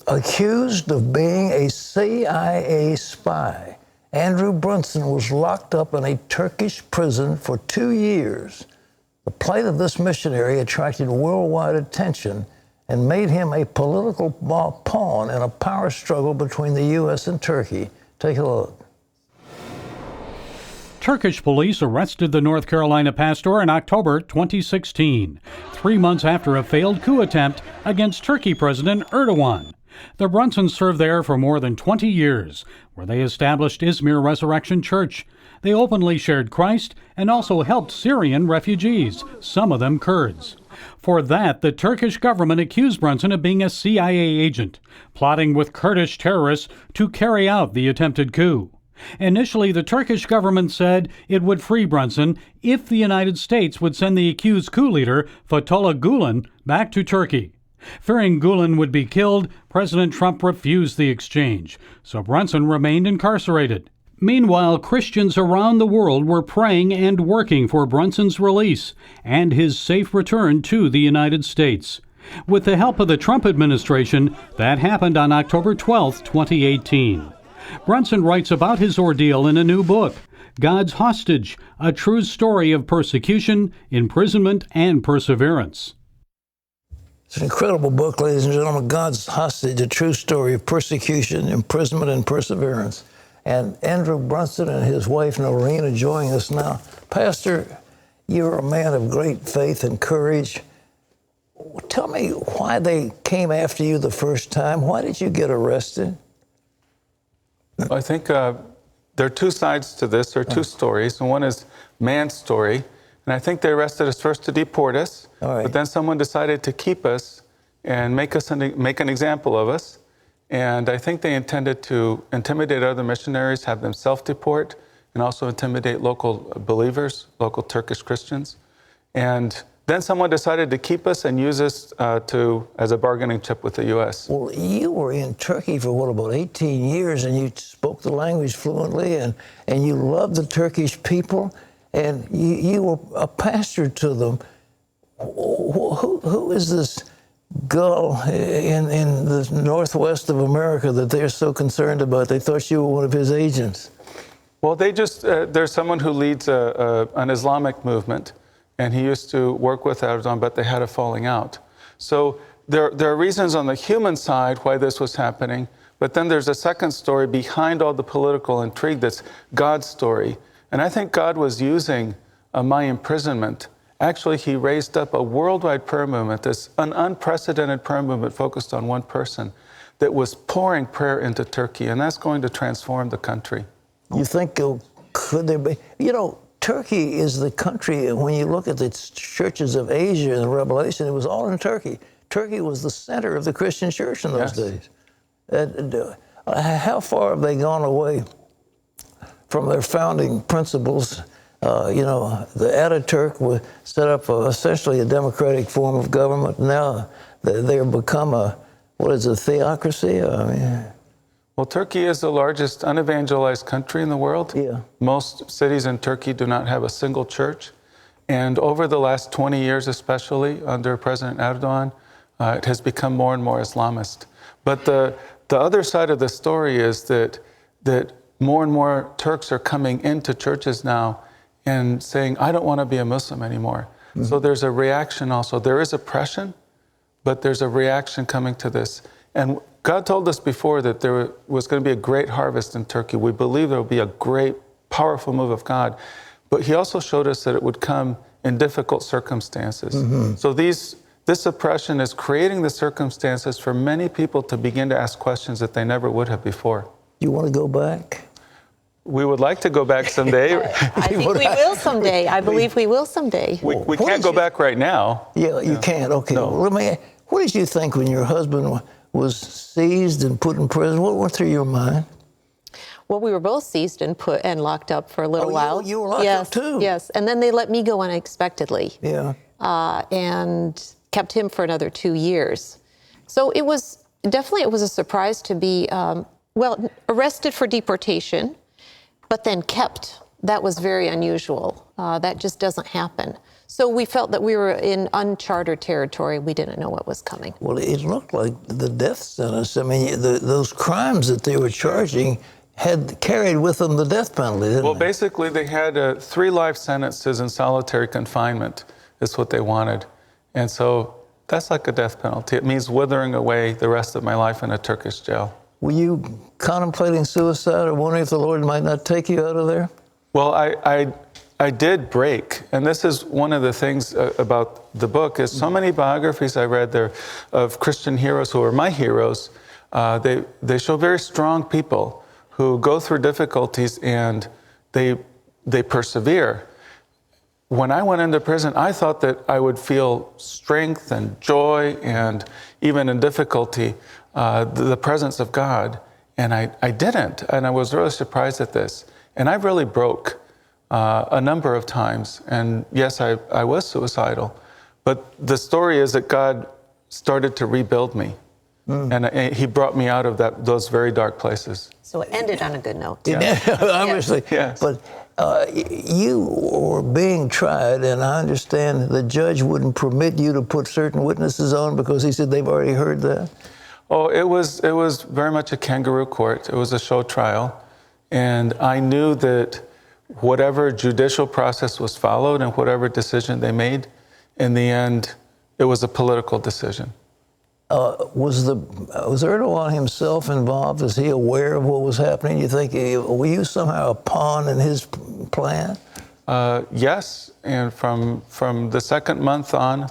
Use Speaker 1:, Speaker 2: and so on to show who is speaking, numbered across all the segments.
Speaker 1: accused of being a CIA spy. Andrew Brunson was locked up in a Turkish prison for 2 years. The plight of this missionary attracted worldwide attention and made him a political pawn in a power struggle between the U.S. and Turkey. Take a look.
Speaker 2: Turkish police arrested the North Carolina pastor in October 2016, 3 months after a failed coup attempt against Turkey President Erdogan. The Brunsons served there for more than 20 years, where they established Izmir Resurrection Church. They openly shared Christ and also helped Syrian refugees, some of them Kurds. For that, the Turkish government accused Brunson of being a CIA agent, plotting with Kurdish terrorists to carry out the attempted coup. Initially, the Turkish government said it would free Brunson if the United States would send the accused coup leader, Fethullah Gulen, back to Turkey. Fearing Gulen would be killed, President Trump refused the exchange, so Brunson remained incarcerated. Meanwhile, Christians around the world were praying and working for Brunson's release and his safe return to the United States. With the help of the Trump administration, that happened on October 12, 2018. Brunson writes about his ordeal in a new book, God's Hostage, a true story of persecution, imprisonment, and perseverance.
Speaker 1: It's an incredible book, ladies and gentlemen, God's Hostage, a true story of persecution, imprisonment, and perseverance. And Andrew Brunson and his wife, Noreen, are joining us now. Pastor, you're a man of great faith and courage. Tell me why they came after you the first time. Why did you get arrested?
Speaker 3: I think there are two sides to this. There are two stories. And one is man's story. And I think they arrested us first to deport us. But then someone decided to keep us and make an example of us. And I think they intended to intimidate other missionaries, have them self-deport, and also intimidate local believers, local Turkish Christians. And then someone decided to keep us and use us as a bargaining chip with the U.S.
Speaker 1: Well, you were in Turkey for, about 18 years, and you spoke the language fluently, and you loved the Turkish people, and you were a pastor to them. Who is this gull in the northwest of America that they're so concerned about? They thought you were one of his agents.
Speaker 3: Well, there's someone who leads an Islamic movement, and he used to work with Erdogan, but they had a falling out. So there are reasons on the human side why this was happening, but then there's a second story behind all the political intrigue that's God's story. And I think God was using my imprisonment. Actually, he raised up a worldwide prayer movement, an unprecedented prayer movement focused on one person that was pouring prayer into Turkey, and that's going to transform the country.
Speaker 1: You think, could there be, Turkey is the country, when you look at the churches of Asia in the Revelation, it was all in Turkey. Turkey was the center of the Christian church in those days. How far have they gone away from their founding principles? The Ataturk set up essentially a democratic form of government. Now they've become a theocracy?
Speaker 3: Well, Turkey is the largest unevangelized country in the world.
Speaker 1: Yeah.
Speaker 3: Most cities in Turkey do not have a single church. And over the last 20 years, especially under President Erdogan, it has become more and more Islamist. But the other side of the story is that more and more Turks are coming into churches now and saying, I don't want to be a Muslim anymore. Mm-hmm. So there's a reaction also. There is oppression, but there's a reaction coming to this. And God told us before that there was going to be a great harvest in Turkey. We believe there will be a great, powerful move of God. But he also showed us that it would come in difficult circumstances. Mm-hmm. So this oppression is creating the circumstances for many people to begin to ask questions that they never would have before.
Speaker 1: You want to go back?
Speaker 3: We would like to go back someday.
Speaker 4: I think we will someday. I believe we will someday.
Speaker 3: We can't go back right now.
Speaker 1: Yeah, you can't. Okay.
Speaker 3: No.
Speaker 1: Well, what did you think when your husband was seized and put in prison? What went through your mind?
Speaker 4: Well, we were both seized and locked up for a little while.
Speaker 1: You were locked up too?
Speaker 4: Yes, and then they let me go unexpectedly.
Speaker 1: Yeah.
Speaker 4: And kept him for another 2 years. So it was a surprise to be, arrested for deportation, but then kept. That was very unusual. That just doesn't happen. So we felt that we were in uncharted territory. We didn't know what was coming.
Speaker 1: Well, it looked like the death sentence. I mean, those crimes that they were charging had carried with them the death penalty, didn't
Speaker 3: Well,
Speaker 1: they?
Speaker 3: basically, they had 3 life sentences in solitary confinement, is what they wanted. And so that's like a death penalty. It means withering away the rest of my life in a Turkish jail.
Speaker 1: Were you contemplating suicide or wondering if the Lord might not take you out of there?
Speaker 3: Well, I did break, and this is one of the things about the book, is so many biographies I read there of Christian heroes who are my heroes. They show very strong people who go through difficulties and they persevere. When I went into prison, I thought that I would feel strength and joy and even in difficulty, the presence of God. And I didn't, and I was really surprised at this. And I really broke a number of times. And yes, I was suicidal. But the story is that God started to rebuild me. And he brought me out of those very dark places.
Speaker 4: So it ended on a good note.
Speaker 1: Yeah. Obviously.
Speaker 3: Yes.
Speaker 1: But you were being tried, and I understand the judge wouldn't permit you to put certain witnesses on because he said they've already heard that.
Speaker 3: Oh, it was very much a kangaroo court. It was a show trial. And I knew that whatever judicial process was followed and whatever decision they made, in the end, it was a political decision.
Speaker 1: Was Erdogan himself involved? Is he aware of what was happening? You think, were you somehow a pawn in his plan?
Speaker 3: Yes, and from the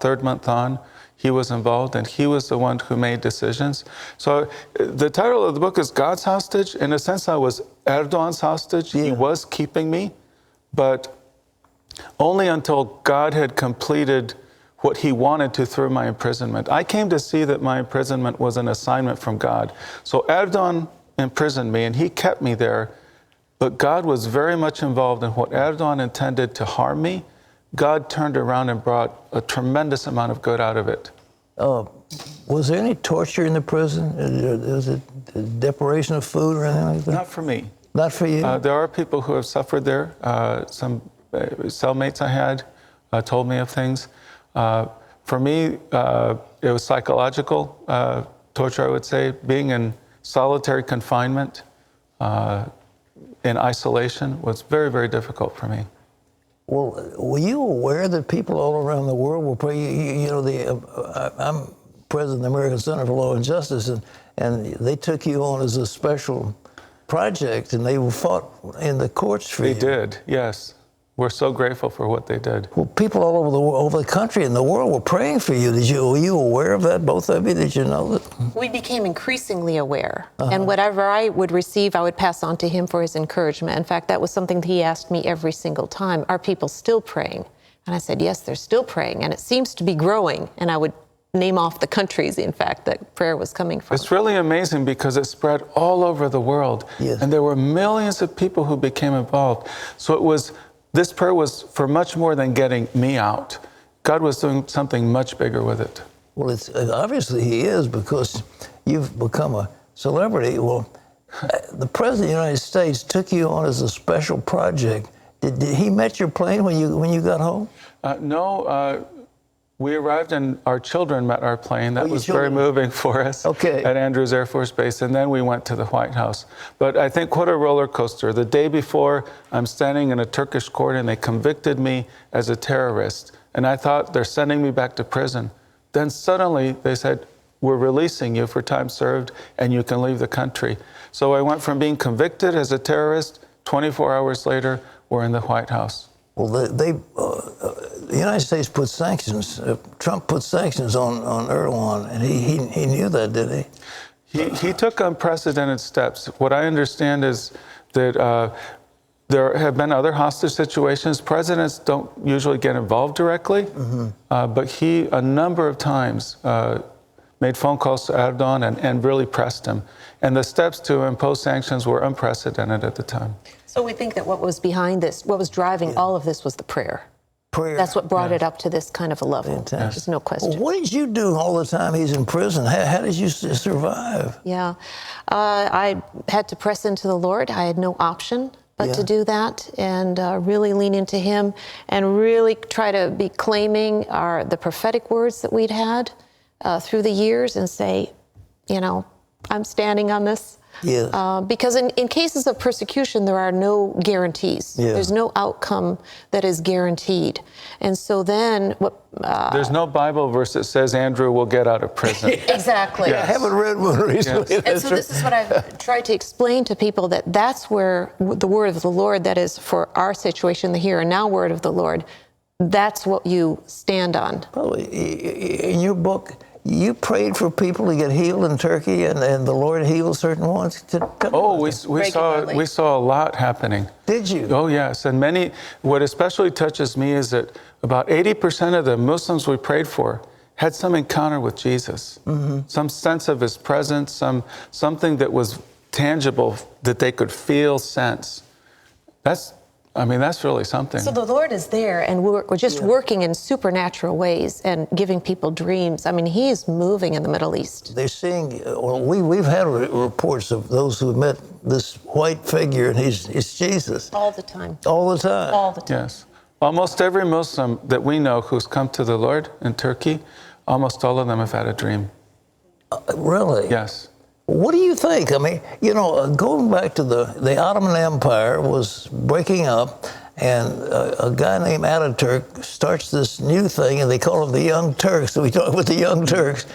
Speaker 3: third month on, he was involved, and he was the one who made decisions. So the title of the book is God's Hostage. In a sense, I was Erdogan's hostage.
Speaker 1: Yeah.
Speaker 3: He was keeping me, but only until God had completed what he wanted to through my imprisonment. I came to see that my imprisonment was an assignment from God. So Erdogan imprisoned me, and he kept me there, but God was very much involved in what Erdogan intended to harm me. God turned around and brought a tremendous amount of good out of it.
Speaker 1: Was there any torture in the prison? Was it deprivation of food or anything like that?
Speaker 3: Not for me.
Speaker 1: Not for you?
Speaker 3: There are people who have suffered there. Some cellmates I had told me of things. For me, it was psychological torture, I would say. Being in solitary confinement, in isolation, was very, very difficult for me.
Speaker 1: Well, were you aware that people all around the world were praying? I'm president of the American Center for Law and Justice, and they took you on as a special project, and they fought in the courts for you.
Speaker 3: They did, yes. We're so grateful for what they did.
Speaker 1: Well, people all over the world, over the country and the world were praying for you. Were you aware of that, both of you? Did you know that?
Speaker 4: We became increasingly aware. And whatever I would receive, I would pass on to him for his encouragement. In fact, that was something that he asked me every single time. Are people still praying? And I said, yes, they're still praying. And it seems to be growing. And I would name off the countries, in fact, that prayer was coming from.
Speaker 3: It's really amazing because it spread all over the world.
Speaker 1: Yes.
Speaker 3: And there were millions of people who became involved. So this prayer was for much more than getting me out. God was doing something much bigger with it.
Speaker 1: Well, obviously he is, because you've become a celebrity. Well, the President of the United States took you on as a special project. Did he met your plane when you got home?
Speaker 3: No, we arrived and our children met our plane. That
Speaker 1: your
Speaker 3: was very
Speaker 1: children.
Speaker 3: moving for us at Andrews Air Force Base. And then we went to the White House. But I think what a roller coaster. The day before, I'm standing in a Turkish court and they convicted me as a terrorist. And I thought they're sending me back to prison. Then suddenly they said, we're releasing you for time served and you can leave the country. So I went from being convicted as a terrorist, 24 hours later, we're in the White House.
Speaker 1: Well, the United States put sanctions. Trump put sanctions on Erdogan, and he knew that, did he?
Speaker 3: He took unprecedented steps. What I understand is that there have been other hostage situations. Presidents don't usually get involved directly, but he, a number of times, made phone calls to Erdogan and really pressed him. And the steps to impose sanctions were unprecedented at the time.
Speaker 4: So we think that what was behind this, what was driving all of this was the prayer.
Speaker 1: Prayer.
Speaker 4: That's what brought it up to this kind of a level.
Speaker 1: Fantastic.
Speaker 4: There's no question.
Speaker 1: Well, what did you do all the time he's in prison? How did you survive?
Speaker 4: Yeah, I had to press into the Lord. I had no option but
Speaker 1: Yeah.
Speaker 4: to do that and really lean into Him and really try to be claiming the prophetic words that we'd had through the years and say, you know, I'm standing on this.
Speaker 1: Yeah.
Speaker 4: Because in cases of persecution, there are no guarantees.
Speaker 1: Yeah.
Speaker 4: There's no outcome that is guaranteed. And so then what...
Speaker 3: There's no Bible verse that says Andrew will get out of prison.
Speaker 4: Exactly.
Speaker 1: I haven't read one recently.
Speaker 3: Yes.
Speaker 4: And so this is what I've tried to explain to people, that that's where the word of the Lord, that is for our situation, the here and now word of the Lord, that's what you stand on.
Speaker 1: Probably in your book, you prayed for people to get healed in Turkey, and the Lord healed certain ones.
Speaker 3: Oh, we saw a lot happening.
Speaker 1: Did you?
Speaker 3: Oh, yes. And what especially touches me is that about 80% of the Muslims we prayed for had some encounter with Jesus, some sense of His presence, something that was tangible that they could feel, sense. That's really something.
Speaker 4: So the Lord is there, and we're just working in supernatural ways and giving people dreams. I mean, He is moving in the Middle East.
Speaker 1: They're seeing, well, we've had reports of those who met this white figure, and it's Jesus.
Speaker 4: All the time.
Speaker 1: All the time.
Speaker 4: All the time.
Speaker 3: Yes. Almost every Muslim that we know who's come to the Lord in Turkey, almost all of them have had a dream.
Speaker 1: Really?
Speaker 3: Yes.
Speaker 1: What do you think? I mean, you know, going back to the Ottoman Empire was breaking up, and a guy named Ataturk starts this new thing, and they call them the Young Turks. So we talk about the Young Turks,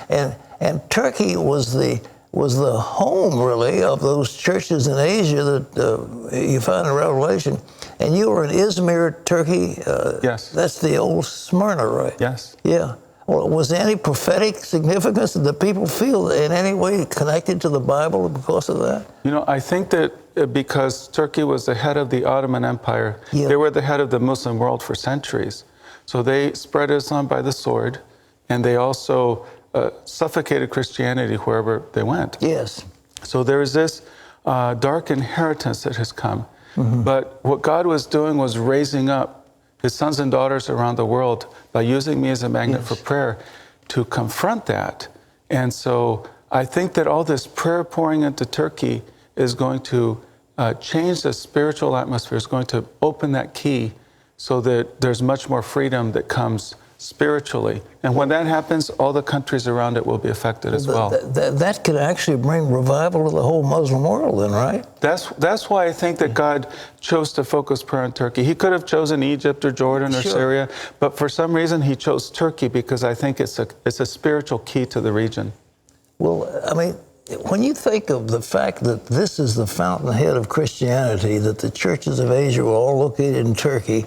Speaker 1: and Turkey was the home, really, of those churches in Asia that you find in Revelation. And you were in Izmir, Turkey.
Speaker 3: Yes.
Speaker 1: That's the old Smyrna, right?
Speaker 3: Yes.
Speaker 1: Yeah. Well, was there any prophetic significance? Did the people feel in any way connected to the Bible because of that?
Speaker 3: You know, I think that because Turkey was the head of the Ottoman Empire,
Speaker 1: Yeah.
Speaker 3: they were the head of the Muslim world for centuries. So they spread Islam by the sword, and they also suffocated Christianity wherever they went.
Speaker 1: Yes.
Speaker 3: So there is this dark inheritance that has come. But what God was doing was raising up His sons and daughters around the world by using me as a magnet for prayer to confront that. And so I think that all this prayer pouring into Turkey is going to change the spiritual atmosphere, is going to open that key so that there's much more freedom that comes spiritually. And when that happens, all the countries around it will be affected as well.
Speaker 1: That could actually bring revival to the whole Muslim world then, right?
Speaker 3: That's why I think that God chose to focus prayer on Turkey. He could have chosen Egypt or Jordan or
Speaker 1: Sure.
Speaker 3: Syria, but for some reason He chose Turkey because I think it's a spiritual key to the region.
Speaker 1: Well, I mean, when you think of the fact that this is the fountainhead of Christianity, that the churches of Asia were all located in Turkey,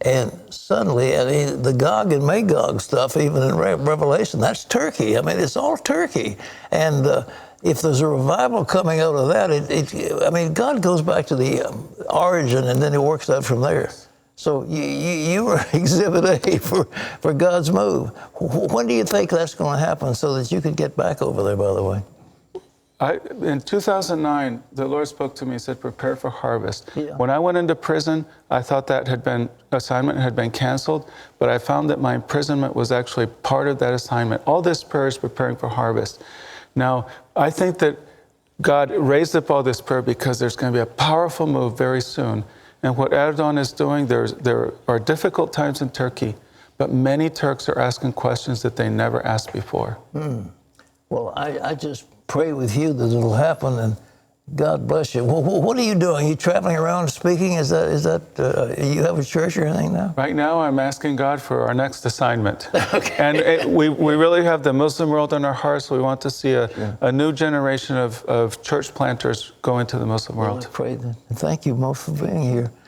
Speaker 1: and suddenly, I mean, the Gog and Magog stuff, even in Revelation, that's Turkey. I mean, it's all Turkey. And if there's a revival coming out of that, I mean, God goes back to the origin, and then He works out from there. So you were Exhibit A for God's move. When do you think that's going to happen so that you could get back over there, by the way?
Speaker 3: In 2009, the Lord spoke to me and said, prepare for harvest.
Speaker 1: Yeah.
Speaker 3: When I went into prison, I thought that assignment had been canceled, but I found that my imprisonment was actually part of that assignment. All this prayer is preparing for harvest. Now, I think that God raised up all this prayer because there's going to be a powerful move very soon. And what Erdogan is doing, there are difficult times in Turkey, but many Turks are asking questions that they never asked before.
Speaker 1: Well, I just pray with you that it'll happen, and God bless you. What are you doing? Are you traveling around speaking? Is that you have a church or anything now?
Speaker 3: Right now, I'm asking God for our next assignment. Okay. And we really have the Muslim world in our hearts. We want to see a new generation of church planters go into the Muslim world.
Speaker 1: Well, I pray that. And thank you most for being here.